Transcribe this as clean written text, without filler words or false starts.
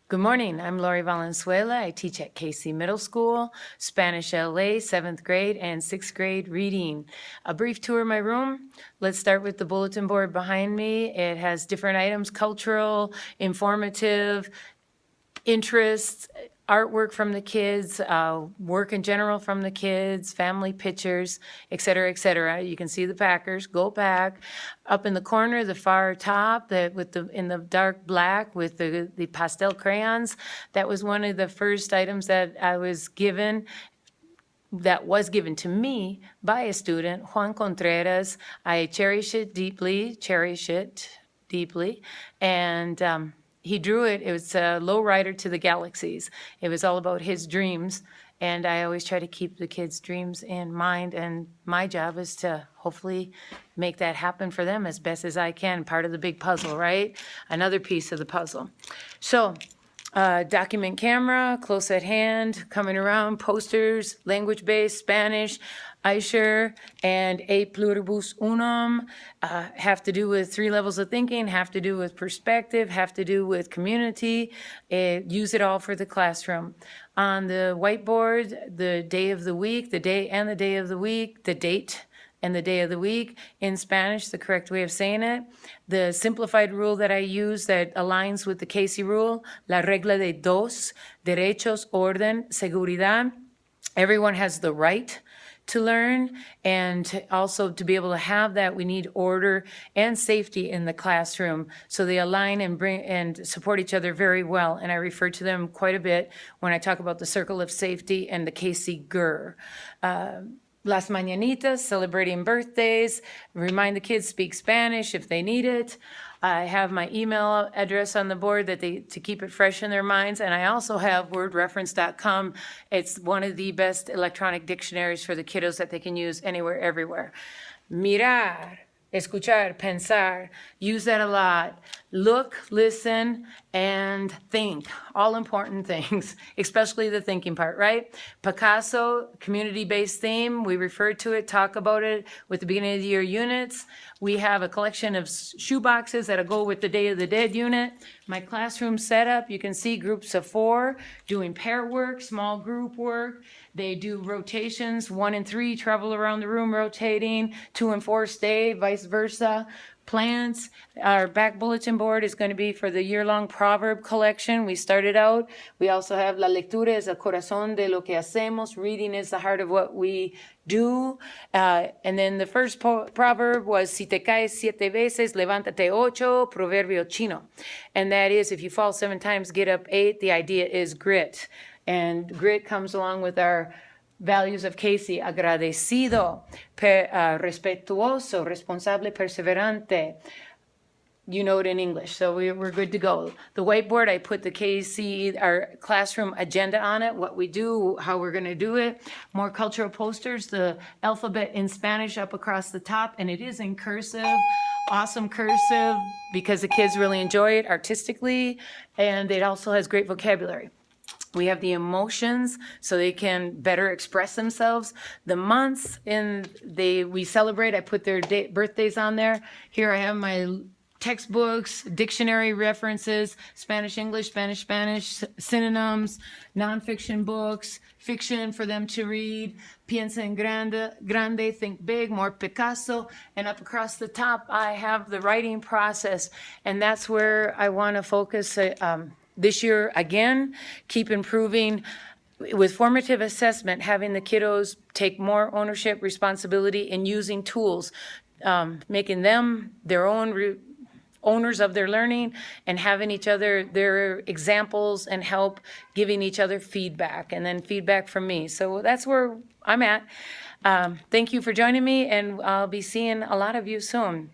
Good morning. I'm Lori Valenzuela. I teach at KC Middle School, Spanish LA, 7th grade and 6th grade reading. A brief tour of my room. Let's start with the bulletin board behind me. It has different items, cultural, informative, interests, artwork from the kids, work in general from the kids, family pictures, et cetera, et cetera. You can see the Packers, go Pack. Up in the corner, the far top, in the dark black with the pastel crayons, that was one of the first items that was given to me by a student, Juan Contreras. I cherish it deeply, and he drew it. It was a lowrider to the galaxies. It was all about his dreams, and I always try to keep the kids' dreams in mind, and my job is to hopefully make that happen for them as best as I can. Part of the big puzzle, right? Another piece of the puzzle. So, document camera, close at hand, coming around, posters, language-based, Spanish, Aisher, and A pluribus unum, have to do with 3 levels of thinking, have to do with perspective, have to do with community, use it all for the classroom. On the whiteboard, the day of the week, the day and the day of the week, the date and the day of the week, in Spanish, the correct way of saying it. The simplified rule that I use that aligns with the Casey rule, la regla de dos, derechos, orden, seguridad. Everyone has the right to learn, and also to be able to have that, we need order and safety in the classroom, so they align and bring and support each other very well. And I refer to them quite a bit when I talk about the circle of safety and the Casey GER. Las Mañanitas, celebrating birthdays, remind the kids speak Spanish if they need it. I have my email address on the board to keep it fresh in their minds, and I also have wordreference.com. It's one of the best electronic dictionaries for the kiddos that they can use anywhere, everywhere. Mirar, escuchar, pensar, use that a lot. Look, listen, and think. All important things, especially the thinking part, right? Picasso, community-based theme. We refer to it, talk about it with the beginning of the year units. We have a collection of shoe boxes that'll go with the Day of the Dead unit. My classroom setup, you can see groups of 4 doing pair work, small group work. They do rotations, 1 and 3 travel around the room rotating, 2 and 4 stay, vice versa. Plants, our back bulletin board is going to be for the year-long proverb collection. We started out. We also have la lectura es el corazón de lo que hacemos. Reading is the heart of what we do. And then the first proverb was, si te caes 7 veces, levántate 8, proverbio chino. And that is, if you fall 7 times, get up 8. The idea is grit. And grit comes along with our values of Casey: agradecido, respetuoso, responsable, perseverante. You know it in English, so we're good to go. The whiteboard, I put the Casey, our classroom agenda on it, what we do, how we're going to do it. More cultural posters, the alphabet in Spanish up across the top, and it is in cursive, awesome cursive, because the kids really enjoy it artistically, and it also has great vocabulary. We have the emotions so they can better express themselves. The months we celebrate, I put their birthdays on there. Here I have my textbooks, dictionary references, Spanish, English, Spanish, Spanish, synonyms, nonfiction books, fiction for them to read. Piensa en grande, think big, more Picasso. And up across the top, I have the writing process. And that's where I want to focus this year again, keep improving with formative assessment, having the kiddos take more ownership, responsibility in using tools, making them their own owners of their learning, and having each other their examples and help giving each other feedback, and then feedback from me. So that's where I'm at. Thank you for joining me, and I'll be seeing a lot of you soon.